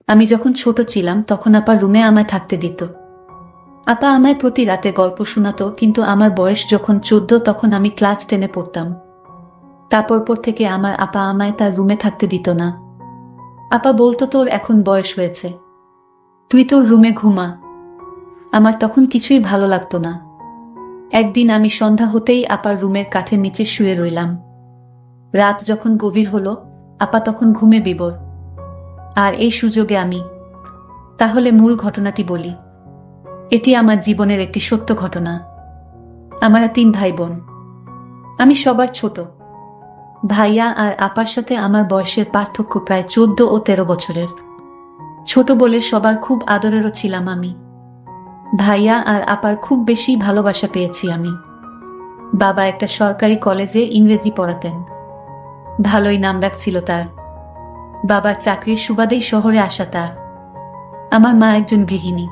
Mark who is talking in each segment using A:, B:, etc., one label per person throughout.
A: আমি যখন ছোট ছিলাম তখন আপা রুমে আমায় থাকতে দিত। আপা আমায় প্রতি রাতে গল্প শোনাতো, কিন্তু আমার বয়স যখন 14 তখন আমি ক্লাস 10-এ পড়তাম। তারপর থেকে আমার আপা আমায় তার রুমে থাকতে দিত না। আপা বলতো, তোর এখন বয়স হয়েছে, তুই তোর রুমে ঘুমা। আমার তখন কিছুই ভালো লাগতো না। একদিন আমি সন্ধ্যা হতেই আপার রুমের কাঠের নিচে শুয়ে রইলাম। রাত যখন গভীর হলো, আপা তখন ঘুমে বিভোর। আর এই সুযোগে আমি তাহলে মূল ঘটনাটি বলি। এটি আমার জীবনের একটি সত্য ঘটনা। আমরা 3 ভাই বোন। আমি সবার ছোট। ভাইয়া আর আপার সাথে আমার বয়সের পার্থক্য প্রায় 14 ও 13 বছরের। ছোট বলে সবার খুব আদরেরও ছিলাম আমি। ভাইয়া আর আপার খুব বেশি ভালোবাসা পেয়েছি আমি। বাবা একটা সরকারি কলেজে ইংরেজি পড়াতেন। ভালোই নামডাক ছিল তার। বাবার চাকরির সুবাদেই শহরে আসা তার। আমার মা একজন গৃহিণী।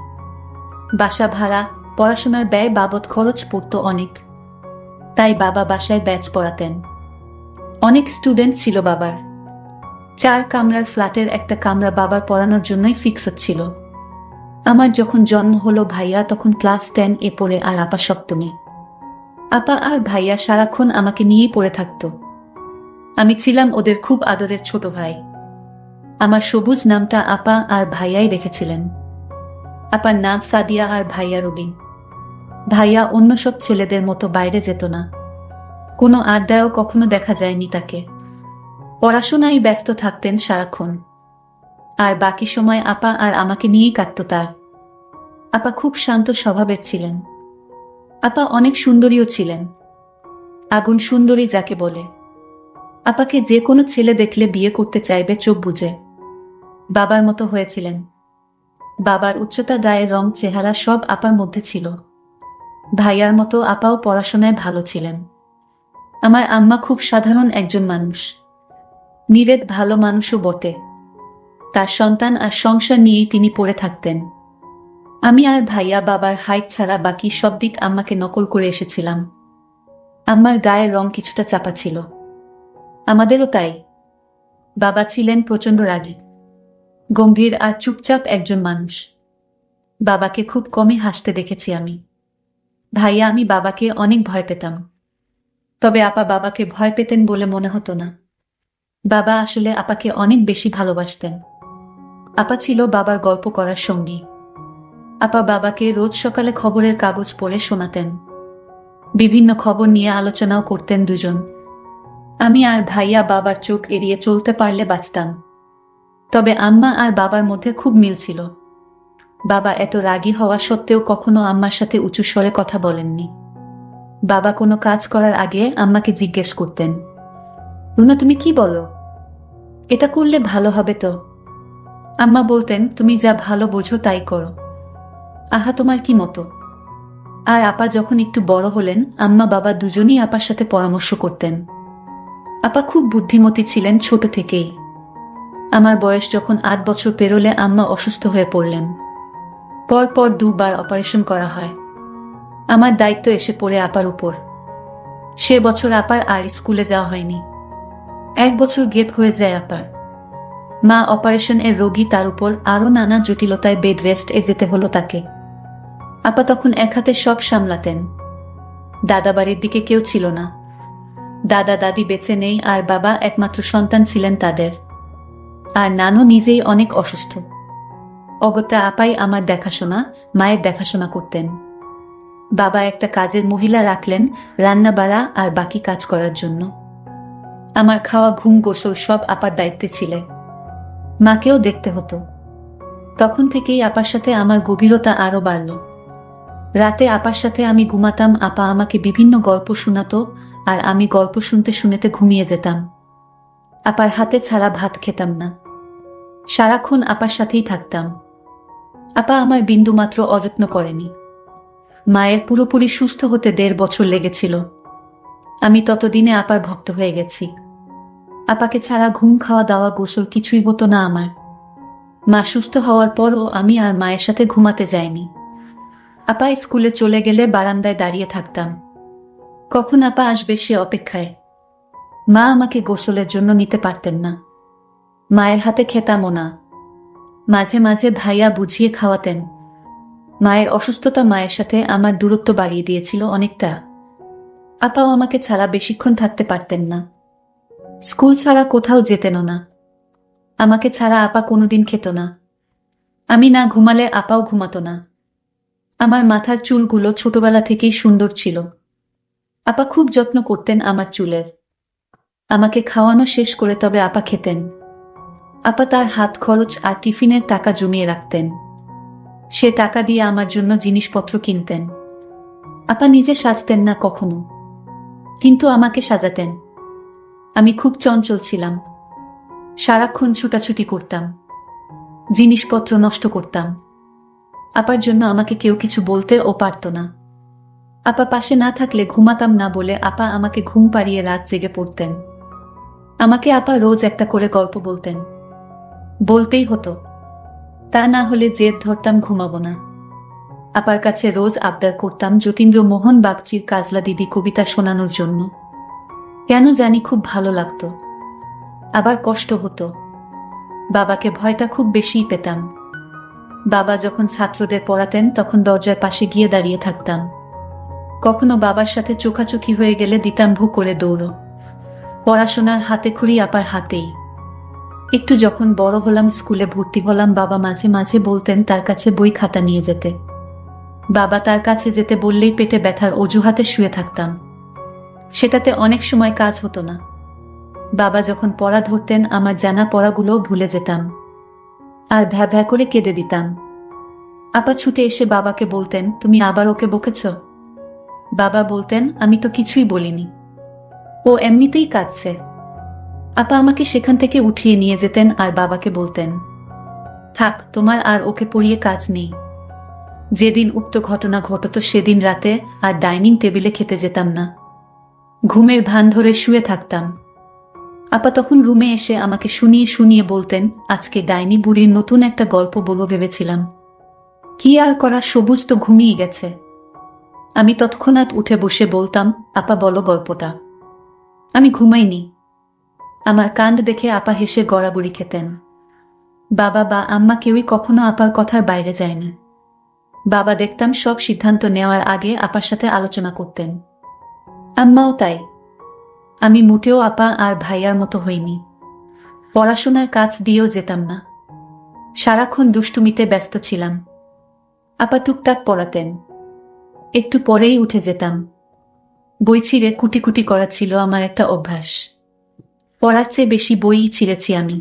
A: বাসা ভাড়া, পড়াশোনার ব্যয় বাবদ খরচ পড়তো অনেক। তাই বাবা বাসায় ব্যাচ পড়াতেন। অনেক স্টুডেন্ট ছিল বাবার। 4 কামরার ফ্ল্যাটের একটা কামরা বাবার পড়ানোর জন্যই ফিক্স ছিল। আমার যখন জন্ম হলো ভাইয়া তখন ক্লাস 10-এ পড়ে আর আপা সপ্তমে। আপা আর ভাইয়া সারাক্ষণ আমাকে নিয়েই পড়ে থাকত। আমি ছিলাম ওদের খুব আদরের ছোট ভাই। আমার সবুজ নামটা আপা আর ভাইয়াই রেখেছিলেন। আপার নাম সাদিয়া আর ভাইয়া রবিন। ভাইয়া অন্য সব ছেলেদের মতো বাইরে যেত না। কোনো আড্ডায়ও কখনো দেখা যায়নি তাকে। পড়াশোনায় ব্যস্ত থাকতেন সারাক্ষণ। আর বাকি সময় আপা আর আমাকে নিয়েই কাটত তার। আপা খুব শান্ত স্বভাবের ছিলেন। আপা অনেক সুন্দরীও ছিলেন। আগুন সুন্দরী যাকে বলে। আপাকে যে কোনো ছেলে দেখলে বিয়ে করতে চাইবে চোখ বুজে। বাবার মতো হয়েছিলেন। বাবার উচ্চতা, গায়ের রং, চেহারা সব আপার মধ্যে ছিল। ভাইয়ার মতো আপাও পড়াশোনায় ভালো ছিলেন। আমার আম্মা খুব সাধারণ একজন মানুষ। নিরেট ভালো মানুষও বটে। তার সন্তান আর সংসার নিয়েই তিনি পড়ে থাকতেন। আমি আর ভাইয়া বাবার হাইট ছাড়া বাকি সব দিক আম্মাকে নকল করে এসেছিলাম। আম্মার গায়ের রং কিছুটা চাপা ছিল। আমাদেরও তাই। বাবা ছিলেন প্রচণ্ড রাগী, গম্ভীর আর চুপচাপ একজন মানুষ। বাবাকে খুব কমই হাসতে দেখেছি আমি। ভাইয়া আমি বাবাকে অনেক ভয় পেতাম। তবে আপা বাবাকে ভয় পেতেন বলে মনে হতো না। বাবা আসলে আপাকে অনেক বেশি ভালোবাসতেন। আপা ছিল বাবার গল্প করার সঙ্গী। আপা বাবাকে রোজ সকালে খবরের কাগজ পড়ে শোনাতেন। বিভিন্ন খবর নিয়ে আলোচনাও করতেন দুজন। আমি আর ভাইয়া বাবার চোখ এড়িয়ে চলতে পারলে বাঁচতাম। তবে আম্মা আর বাবার মধ্যে খুব মিল ছিল। বাবা এত রাগী হওয়া সত্ত্বেও কখনো আম্মার সাথে উঁচু স্বরে কথা বলেননি। বাবা কোনো কাজ করার আগে আম্মাকে জিজ্ঞেস করতেন, রুনা তুমি কি বলো? এটা করলে ভালো হবে তো? আম্মা বলতেন, তুমি যা ভালো বোঝো তাই করো। আহা, তোমার কি মতো? আর আপা যখন একটু বড় হলেন, আম্মা বাবা দুজনই আপার সাথে পরামর্শ করতেন। আপা খুব বুদ্ধিমতী ছিলেন ছোট থেকেই। আমার বয়স যখন 8 বছর পেরোলে আম্মা অসুস্থ হয়ে পড়লেন। পরপর 2 বার অপারেশন করা হয়। আমার দায়িত্ব এসে পড়ে আপার উপর। সে বছর আপার আর স্কুলে যাওয়া হয়নি। 1 বছর গ্যাপ হয়ে যায় আপার। মা অপারেশন এর রোগী, তার উপর আরো নানা জটিলতায় বেড রেস্ট-এ যেতে হলো তাকে। আপা তখন এক হাতে সব সামলাতেন। দাদা বাড়ির দিকে কেউ ছিল না। দাদা দাদি বেঁচে নেই আর বাবা একমাত্র সন্তান ছিলেন তাদের। আর নানু নিজেই অনেক অসুস্থ। অগত্যা আপাই আমার দেখাশোনা, মায়ের দেখাশোনা করতেন। বাবা একটা কাজের মহিলা রাখলেন, রান্না বাড়া আর বাকি কাজ করার জন্য। আমার খাওয়া, ঘুম, গোসল সব আপার দায়িত্বে ছিলে। মাকেও দেখতে হতো। তখন থেকেই আপার সাথে আমার গভীরতা আরো বাড়ল। রাতে আপার সাথে আমি ঘুমাতাম, আপা আমাকে বিভিন্ন গল্প শোনাতো, আর আমি গল্প শুনতে শুনতে ঘুমিয়ে যেতাম। আপার হাতে ছাড়া ভাত খেতাম না। সারাক্ষণ আপার সাথেই থাকতাম। আপা আমার বিন্দুমাত্র অযত্ন করেনি। মায়ের পুরোপুরি সুস্থ হতে 1.5 বছর লেগেছিল। আমি ততদিনে আপার ভক্ত হয়ে গেছি। আপাকে ছাড়া ঘুম, খাওয়া দাওয়া, গোসল কিছুই হতো না আমার। মা সুস্থ হওয়ার পরও আমি আর মায়ের সাথে ঘুমাতে যাইনি। আপা স্কুলে চলে গেলে বারান্দায় দাঁড়িয়ে থাকতাম। কখন আপা আসবে সে অপেক্ষায়। মা আমাকে গোসলের জন্য নিতে পারতেন না। মায়ের হাতে খেতামও না। মাঝে মাঝে ভাইয়া বুঝিয়ে খাওয়াতেন। মায়ের অসুস্থতা মায়ের সাথে আমার দূরত্ব বাড়িয়ে দিয়েছিল অনেকটা। আপাও আমাকে ছাড়া বেশিক্ষণ থাকতে পারতেন না। স্কুল ছাড়া কোথাও যেতেনও না। আমাকে ছাড়া আপা কোনোদিন খেত না। আমি না ঘুমালে আপাও ঘুমাতো না। আমার মাথার চুলগুলো ছোটবেলা থেকেই সুন্দর ছিল। আপা খুব যত্ন করতেন আমার চুলের। আমাকে খাওয়ানো শেষ করে তবে আপা খেতেন। আপা তার হাত খরচ আর টিফিনের টাকা জমিয়ে রাখতেন। সে টাকা দিয়ে আমার জন্য জিনিসপত্র কিনতেন। আপা নিজে সাজতেন না কখনো, কিন্তু আমাকে সাজাতেন। আমি খুব চঞ্চল ছিলাম। সারাক্ষণ ছুটাছুটি করতাম, জিনিসপত্র নষ্ট করতাম। আপার জন্য আমাকে কেউ কিছু বলতেও পারত না। আপা পাশে না থাকলে ঘুমাতাম না বলে আপা আমাকে ঘুম পাড়িয়ে রাত জেগে পড়তেন। আমাকে আপা রোজ একটা করে গল্প বলতেন। বলতেই হতো, তা না হলে জেদ ধরতাম ঘুমাবো না। আপার কাছে রোজ আবদার করতাম যতীন্দ্র মোহন বাগচির কাজলা দিদি কবিতা শোনানোর জন্য। কেন জানি খুব ভালো লাগতো, আবার কষ্ট হতো। বাবাকে ভয়টা খুব বেশিই পেতাম। বাবা যখন ছাত্রদের পড়াতেন তখন দরজার পাশে গিয়ে দাঁড়িয়ে থাকতাম। কখনো বাবার সাথে চোখাচোখি হয়ে গেলে দিতাম ভু করে দৌড়। পড়াশোনার হাতেখড়ি আপার হাতেই। একটু যখন বড় হলাম, স্কুলে ভর্তি হলাম, বাবা মাঝে মাঝে বলতেন তার কাছে বই খাতা নিয়ে যেতে। বাবা তার কাছে যেতে বললেই পেটে ব্যথার অজুহাতে শুয়ে থাকতাম। সেটাতে অনেক সময় কাজ হতো না। বাবা যখন পড়া ধরতেন আমার জানা পড়াগুলোও ভুলে যেতাম, আর ভ্যা ভ্যা করে কেঁদে দিতাম। আপা ছুটে এসে বাবাকে বলতেন, তুমি আবার ওকে বকেছ? বাবা বলতেন, আমি তো কিছুই বলিনি, ও এমনিতেই কাঁদছে। আপা আমাকে সেখান থেকে উঠিয়ে নিয়ে যেতেন আর বাবাকে বলতেন, থাক, তোমার আর ওকে পড়িয়ে কাজ নেই। যেদিন উক্ত ঘটনা ঘটত সেদিন রাতে আর ডাইনিং টেবিলে খেতে যেতাম না। ঘুমের ভান ধরে শুয়ে থাকতাম। আপা তখন রুমে এসে আমাকে শুনিয়ে শুনিয়ে বলতেন, আজকে ডাইনি বুড়ির নতুন একটা গল্প বলবো ভেবেছিলাম। কি আর করা, সবুজ তো ঘুমিয়ে গেছে। আমি তৎক্ষণাৎ উঠে বসে বলতাম, আপা বলো গল্পটা। আমি ঘুমাইনি। আমার কাণ্ড দেখে আপা হেসে গড়াগড়ি খেতেন। বাবা বা আম্মা কেউই কখনো আপার কথার বাইরে যায়নি। বাবা দেখতাম সব সিদ্ধান্ত নেওয়ার আগে আপার সাথে আলোচনা করতেন। আম্মাও তাই। আমি মোটেও আপা আর ভাইয়ার মতো হইনি। পড়াশোনার কাজ দিয়েও যেতাম না। সারাক্ষণ দুষ্টুমিতে ব্যস্ত ছিলাম। আপা টুকটাক পড়াতেন। একটু পরেই উঠে যেতাম। বই ছিঁড়ে কুটি কুটি করা ছিল আমার একটা অভ্যাস। পড়ার চেয়ে বেশি বইই ছিঁড়েছি আমি।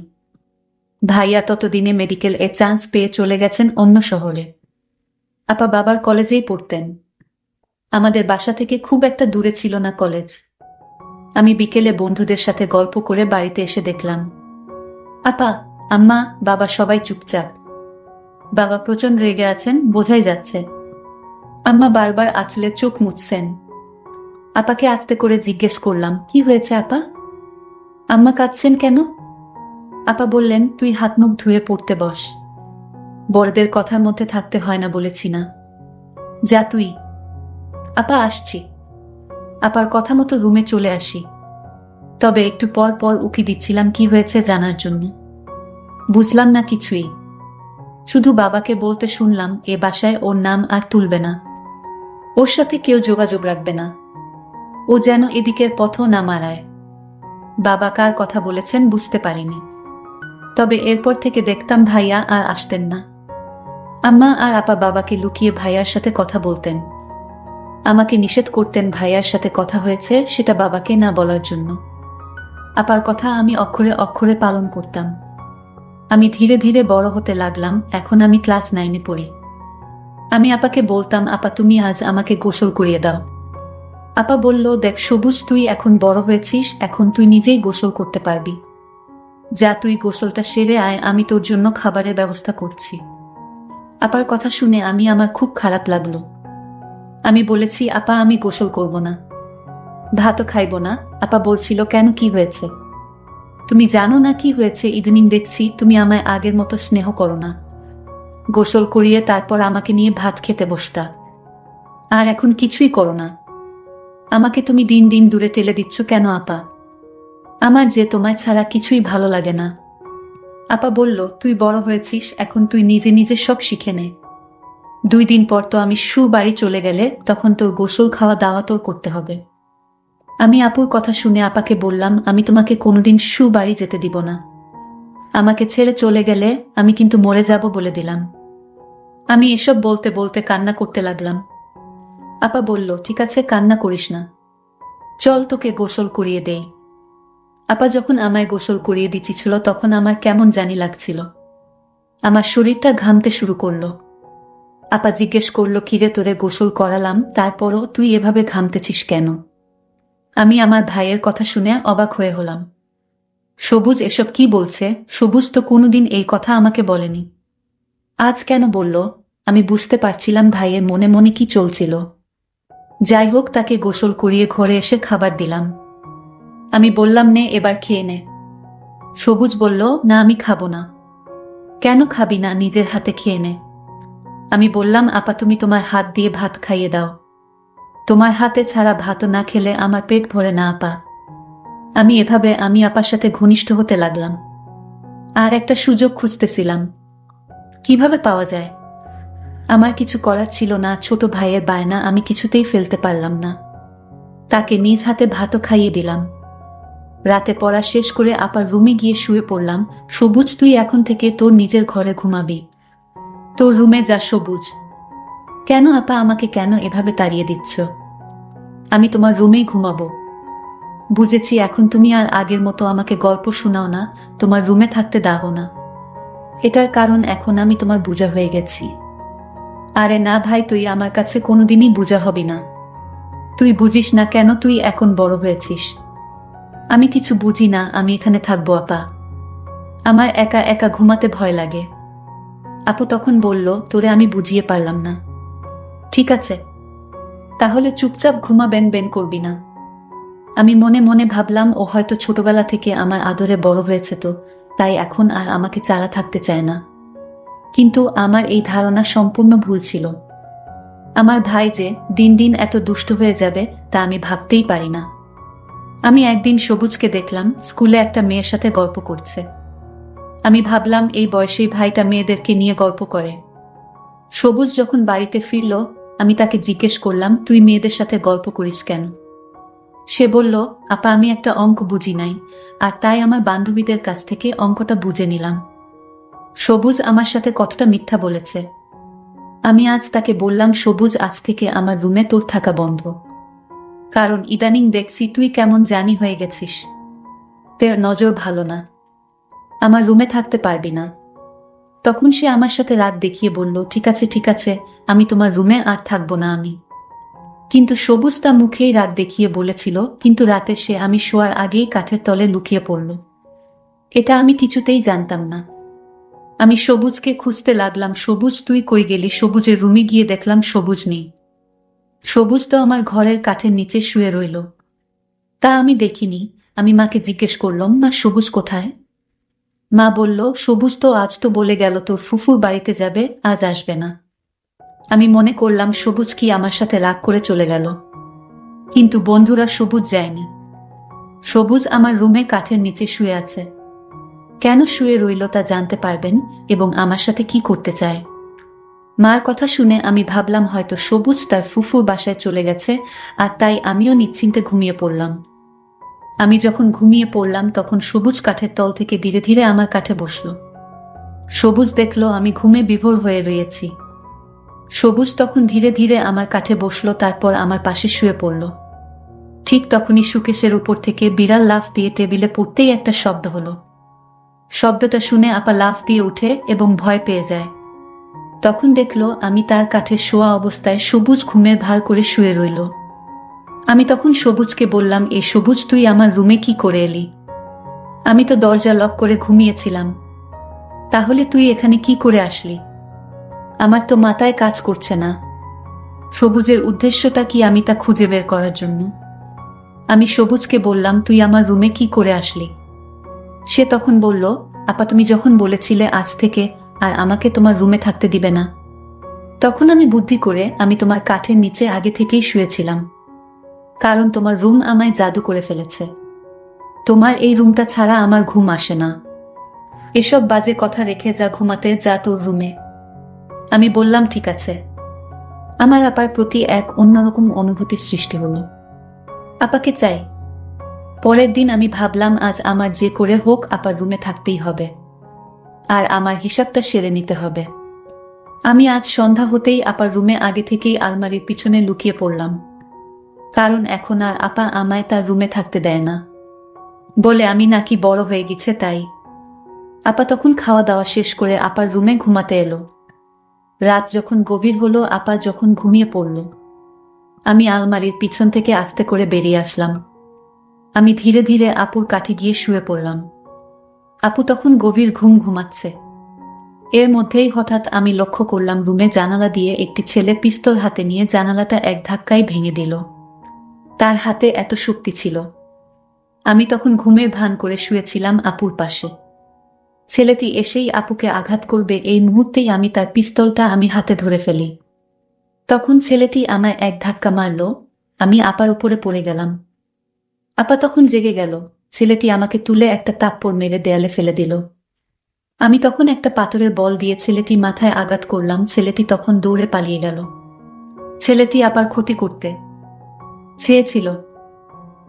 A: ভাইয়া ততদিনে মেডিকেল এ চান্স পেয়ে চলে গেছেন অন্য শহরে। আপা বাবার কলেজেই পড়তেন। আমাদের বাসা থেকে খুব একটা দূরে ছিল না কলেজ। আমি বিকেলে বন্ধুদের সাথে গল্প করে বাড়িতে এসে দেখলাম আপা, আম্মা, বাবা সবাই চুপচাপ। বাবা প্রচন্ড রেগে আছেন, বোঝাই যাচ্ছে। আম্মা বারবার আঁচলে চোখ মুছছেন। আপাকে আস্তে করে জিজ্ঞেস করলাম, কি হয়েছে আপা? আম্মা কাঁদছেন কেন? আপা বললেন, তুই হাত মুখ ধুয়ে পড়তে বস। বড়দের কথার মধ্যে থাকতে হয় না বলেছি না? যা তুই। আপা আসছি। আপার কথা মতো রুমে চলে আসি। তবে একটু পর পর উকি দিচ্ছিলাম কি হয়েছে জানার জন্য। বুঝলাম না কিছুই। শুধু বাবাকে বলতে শুনলাম, এ বাসায় ওর নাম আর তুলবে না, ওর সাথে কেউ যোগাযোগ রাখবে না, ও যেন এদিকের পথও না মারায়। বাবা কার কথা বলেছেন বুঝতে পারিনি। তবে এরপর থেকে দেখতাম ভাইয়া আর আসতেন না। আম্মা আর আপা বাবাকে লুকিয়ে ভাইয়ার সাথে কথা বলতেন। আমাকে নিষেধ করতেন ভাইয়ার সাথে কথা হয়েছে সেটা বাবাকে না বলার জন্য। আপার কথা আমি অক্ষরে অক্ষরে পালন করতাম। আমি ধীরে ধীরে বড় হতে লাগলাম। এখন আমি ক্লাস 9-এ পড়ি। আমি আপাকে বলতাম, আপা তুমি আজ আমাকে গোসল করিয়ে দাও। আপা বলল, দেখ সবুজ, তুই এখন বড় হয়েছিস, এখন তুই নিজেই গোসল করতে পারবি। যা, তুই গোসলটা সেরে আয়, আমি তোর জন্য খাবারের ব্যবস্থা করছি। আপার কথা শুনে আমার খুব খারাপ লাগলো। আমি বলেছি, আপা আমি গোসল করব না, ভাতও খাইব না। আপা বলছিল, কেন, কি হয়েছে? তুমি জানো না কি হয়েছে? ইদানিং দেখছি তুমি আমায় আগের মতো স্নেহ করো না। গোসল করিয়ে তারপর আমাকে নিয়ে ভাত খেতে বসতা, আর এখন কিছুই করো না। আমাকে তুমি দিন দিন দূরে ঠেলে দিচ্ছ কেন আপা? আমার যে তোমায় ছাড়া কিছুই ভালো লাগে না। আপা বলল, তুই বড় হয়েছিস, এখন তুই নিজে নিজে সব শিখে নে। 2 দিন পর তো আমি বাড়ি চলে গেলে তখন তোর গোসল খাওয়া দাওয়া তোর করতে হবে। আমি আপুর কথা শুনে আপাকে বললাম, আমি তোমাকে কোনোদিন বাড়ি যেতে দিব না। আমাকে ছেড়ে চলে গেলে আমি কিন্তু মরে যাব বলে দিলাম। আমি এসব বলতে বলতে কান্না করতে লাগলাম। আপা বলল, ঠিক আছে, কান্না করিস না, চল তোকে গোসল করিয়ে দেই। আপা যখন আমায় গোসল করিয়ে দিচ্ছিল তখন আমার কেমন জানি লাগছিল। আমার শরীরটা ঘামতে শুরু করলো। আপা জিজ্ঞেস করলো, কিরে তোরে গোসল করালাম, তারপরও তুই এভাবে ঘামতেছিস কেন? আমি আমার ভাইয়ের কথা শুনে অবাক হয়ে হলাম। সবুজ এসব কি বলছে? সবুজ তো কোনোদিন এই কথা আমাকে বলেনি। আজ কেন বলল? আমি বুঝতে পারছিলাম ভাইয়ের মনে মনে কি চলছিল। যাই হোক, তাকে গোসল করিয়ে ঘরে এসে খাবার দিলাম। আমি বললাম, নে এবার খেয়ে নে। সবুজ বলল, না আমি খাবো না। কেন খাবি না? নিজের হাতে খেয়ে নে। আমি বললাম, আপা তুমি তোমার হাত দিয়ে ভাত খাইয়ে দাও। তোমার হাতে ছাড়া ভাত না খেলে আমার পেট ভরে না আপা। আমি আপার সাথে ঘনিষ্ঠ হতে লাগলাম। আর একটা সুযোগ খুঁজতেছিলাম, কিভাবে পাওয়া যায়। আমার কিছু করার ছিল না, ছোট ভাইয়ের বায়না আমি কিছুতেই ফেলতে পারলাম না। তাকে নিজ হাতে ভাতও খাইয়ে দিলাম। রাতে পড়া শেষ করে আপার রুমে গিয়ে শুয়ে পড়লাম। সবুজ, তুই এখন থেকে তোর নিজের ঘরে ঘুমাবি। তোর রুমে যা সবুজ। কেন আপা, আমাকে কেন এভাবে তাড়িয়ে দিচ্ছ? আমি তোমার রুমেই ঘুমাবো। বুঝেছি, এখন তুমি আর আগের মতো আমাকে গল্প শোনাও না, তোমার রুমে থাকতে দাও না। এটার কারণ এখন আমি তোমার বোঝা হয়ে গেছি। আরে না ভাই, তুই আমার কাছে কোনোদিনই বোঝা হবি না। তুই বুঝিস না কেন, তুই এখন বড় হয়েছিস। আমি কিছু বুঝি না, আমি এখানে থাকবো আপা। আমার একা একা ঘুমাতে ভয় লাগে। আপু তখন বলল, তোরে আমি বুঝিয়ে পারলাম না। ঠিক আছে, তাহলে চুপচাপ ঘুমাবেন, বেন করবি না। আমি মনে মনে ভাবলাম, ও হয়তো ছোটবেলা থেকে আমার আদরে বড় হয়েছে, তো তাই এখন আর আমাকে ছাড়া থাকতে চায় না। কিন্তু আমার এই ধারণা সম্পূর্ণ ভুল ছিল। আমার ভাই যে দিন দিন এত দুষ্ট হয়ে যাবে তা আমি ভাবতেই পারি না। আমি একদিন সবুজকে দেখলাম স্কুলে একটা মেয়ের সাথে গল্প করছে। আমি ভাবলাম, এই বয়সেই ভাইটা মেয়েদেরকে নিয়ে গল্প করে। সবুজ যখন বাড়িতে ফিরল, আমি তাকে জিজ্ঞেস করলাম, তুই মেয়েদের সাথে গল্প করিস কেন? সে বলল, আপা আমি একটা অঙ্ক বুঝি নাই, আর তাই আমার বান্ধবীদের কাছ থেকে অঙ্কটা বুঝে নিলাম। সবুজ আমার সাথে কতটা মিথ্যা বলেছে। আমি আজ তাকে বললাম, সবুজ আজ থেকে আমার রুমে তোর থাকা বন্ধ। কারণ ইদানিং দেখছি তুই কেমন জানি হয়ে গেছিস। তোর নজর ভালো না, আমার রুমে থাকতে পারবি না। তখন সে আমার সাথে রাগ দেখিয়ে বলল, ঠিক আছে ঠিক আছে, আমি তোমার রুমে আর থাকবো না আমি। কিন্তু সবুজ তা মুখেই রাগ দেখিয়ে বলেছিল, কিন্তু রাতে সে আমি শোয়ার আগেই কাঠের তলে লুকিয়ে পড়ল। এটা আমি কিছুতেই জানতাম না। আমি সবুজকে খুঁজতে লাগলাম, সবুজ তুই কই গেলি? সবুজের রুমে গিয়ে দেখলাম সবুজ নেই। সবুজ তো আমার ঘরের কাঠের নিচে শুয়ে রইল। তা আমি দেখিনি। আমি মাকে জিজ্ঞেস করলাম, মা সবুজ কোথায়? মা বলল, সবুজ তো আজ তো বলে গেল তোর ফুফুর বাড়িতে যাবে, আজ আসবে না। আমি মনে করলাম সবুজ কি আমার সাথে রাগ করে চলে গেল। কিন্তু বন্ধুরা, সবুজ যায়নি। সবুজ আমার রুমে কাঠের নিচে শুয়ে আছে। কেন শুয়ে রইল তা জানতে পারবেন, এবং আমার সাথে কি করতে চায়। মার কথা শুনে আমি ভাবলাম হয়তো সবুজ তার ফুফুর বাসায় চলে গেছে, আর তাই আমিও নিশ্চিন্তে ঘুমিয়ে পড়লাম। আমি যখন ঘুমিয়ে পড়লাম তখন সবুজ কাঠের তল থেকে ধীরে ধীরে আমার কাঠে বসল। সবুজ দেখল আমি ঘুমে বিভোর হয়ে রয়েছি। সবুজ তখন ধীরে ধীরে আমার কাঠে বসল, তারপর আমার পাশে শুয়ে পড়ল। ঠিক তখনই সুকেশের উপর থেকে বিড়াল লাফ দিয়ে টেবিলে পড়তেই একটা শব্দ হলো। শব্দটা শুনে আপা লাফ দিয়ে উঠে এবং ভয় পেয়ে যায়। তখন দেখল আমি তার কাঠে শোয়া অবস্থায়, সবুজ ঘুমের ভার করে শুয়ে রইল। আমি তখন সবুজকে বললাম, এ সবুজ, তুই আমার রুমে কি করে এলি? আমি তো দরজা লক করে ঘুমিয়েছিলাম। তাহলে তুই এখানে কি করে আসলি? আমার তো মাথায় কাজ করছে না। সবুজের উদ্দেশ্যটা কি আমি তা খুঁজে বের করার জন্য। আমি সবুজকে বললাম, তুই আমার রুমে কি করে আসলি? সে তখন বলল, আপা তুমি যখন বলেছিলে আজ থেকে আর আমাকে তোমার রুমে থাকতে দিবে না, তখন আমি বুদ্ধি করে আমি তোমার কাঠের নিচে আগে থেকেই শুয়েছিলাম। কারণ তোমার রুম আমায় জাদু করে ফেলেছে। তোমার এই রুমটা ছাড়া আমার ঘুম আসে না। এসব বাজে কথা রেখে যা ঘুমাতে, যা তোর রুমে। আমি বললাম ঠিক আছে। আমার আপার প্রতি এক অন্যরকম অনুভূতির সৃষ্টি হলো। আপাকে চাই। পরের দিন আমি ভাবলাম আজ আমার যে করে হোক আপার রুমে থাকতেই হবে, আর আমার হিসাবটা সেরে নিতে হবে। আমি আজ সন্ধ্যা হতেই আপার রুমে আগে থেকেই আলমারির পিছনে লুকিয়ে পড়লাম, কারণ এখন আর আপা আমায় তার রুমে থাকতে দেয় না, বলে আমি নাকি বড় হয়ে গেছে তাই। আপা তখন খাওয়া দাওয়া শেষ করে আপার রুমে ঘুমাতে এলো। রাত যখন গভীর হলো, আপা যখন ঘুমিয়ে পড়ল, আমি আলমারির পিছন থেকে আস্তে করে বেরিয়ে আসলাম। আমি ধীরে ধীরে আপুর কাছে গিয়ে শুয়ে পড়লাম। আপু তখন গভীর ঘুম ঘুমাচ্ছে। এর মধ্যেই হঠাৎ আমি লক্ষ্য করলাম রুমে জানালা দিয়ে একটি ছেলে পিস্তল হাতে নিয়ে জানালাটা এক ধাক্কায় ভেঙে দিল। তার হাতে এত শক্তি ছিল। আমি তখন ঘুমের ভান করে শুয়েছিলাম আপুর পাশে। ছেলেটি এসেই আপুকে আঘাত করবে এই মুহূর্তেই আমি তার পিস্তলটা হাতে ধরে ফেলি। তখন ছেলেটি আমায় এক ধাক্কা মারল, আমি আপার উপরে পড়ে গেলাম। আপা তখন জেগে গেল। ছেলেটি আমাকে তুলে একটা থাপ্পড় মেরে দেয়ালে ফেলে দিল। আমি তখন একটা পাথরের বল দিয়ে ছেলেটি মাথায় আঘাত করলাম। ছেলেটি তখন দৌড়ে পালিয়ে গেল। ছেলেটি আপার ক্ষতি করতে চেয়েছিল,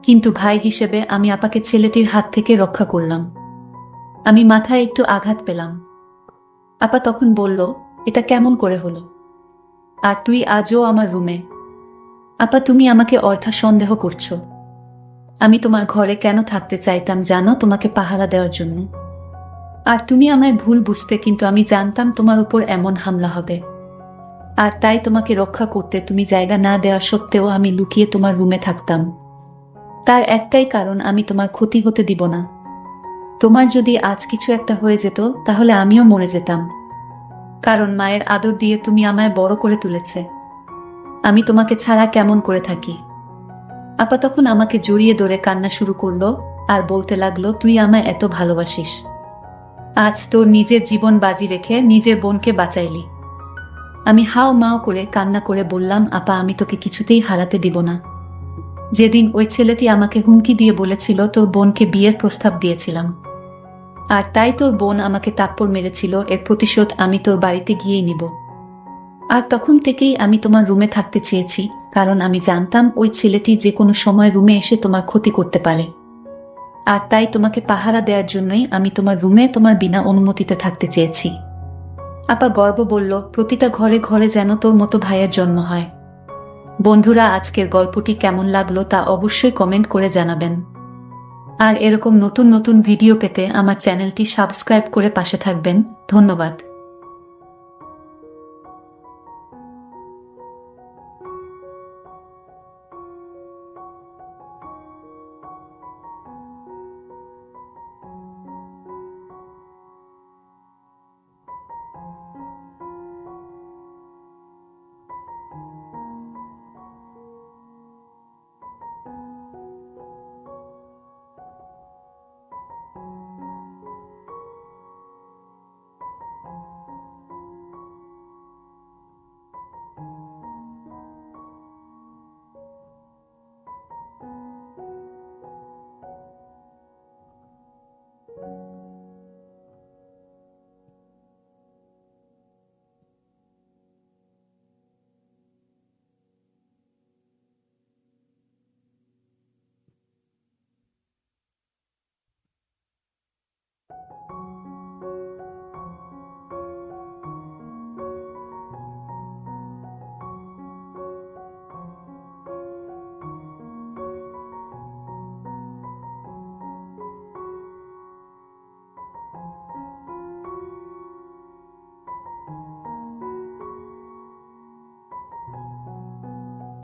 A: কিন্তু ভাই হিসেবে আমি আপাকে ছেলেটির হাত থেকে রক্ষা করলাম। আমি মাথায় একটু আঘাত পেলাম। আপা তখন বলল, এটা কেমন করে হলো? আর তুই আজও আমার রুমে? আপা তুমি আমাকে অযথা সন্দেহ করছো। আমি তোমার ঘরে কেন থাকতে চাইতাম জানো? তোমাকে পাহারা দেওয়ার জন্য। আর তুমি আমায় ভুল বুঝতে, কিন্তু আমি জানতাম তোমার উপর এমন হামলা হবে, আর তাই তোমাকে রক্ষা করতে তুমি জায়গা না দেওয়া সত্ত্বেও আমি লুকিয়ে তোমার রুমে থাকতাম। তার একটাই কারণ, আমি তোমার ক্ষতি হতে দিব না। তোমার যদি আজ কিছু একটা হয়ে যেত তাহলে আমিও মরে যেতাম, কারণ মায়ের আদর দিয়ে তুমি আমায় বড় করে তুলেছে। আমি তোমাকে ছাড়া কেমন করে থাকি? আপা তখন আমাকে জড়িয়ে ধরে কান্না শুরু করলো আর বলতে লাগলো, তুই আমায় এত ভালোবাসিস, আজ তোর নিজের জীবন বাজি রেখে নিজের বোনকে বাঁচাইলি। আমি হাও মাও করে কান্না করে বললাম, আপা আমি তোকে কিছুতেই হারাতে দিব না। যেদিন ওই ছেলেটি আমাকে হুমকি দিয়ে বলেছিল তোর বোনকে বিয়ের প্রস্তাব দিয়েছিলাম, আর তাই তোর বোন আমাকে থাপ্পড় মেরেছিল, এর প্রতিশোধ আমি তোর বাড়িতে গিয়েই নিব। আর তখন থেকেই আমি তোমার রুমে থাকতে চেয়েছি, কারণ আমি জানতাম ওই ছেলেটি যে কোনো সময় রুমে এসে তোমার ক্ষতি করতে পারে। আর তাই তোমাকে পাহারা দেওয়ার জন্যই আমি তোমার রুমে তোমার বিনা অনুমতিতে থাকতে চেয়েছি। আপা গর্ব বলল, প্রতিটা ঘরে ঘরে যেন তোর মতো ভাইয়ের জন্ম হয়। বন্ধুরা, আজকের গল্পটি কেমন লাগলো তা অবশ্যই কমেন্ট করে জানাবেন। আর এরকম নতুন নতুন ভিডিও পেতে আমার চ্যানেলটি সাবস্ক্রাইব করে পাশে থাকবেন। ধন্যবাদ।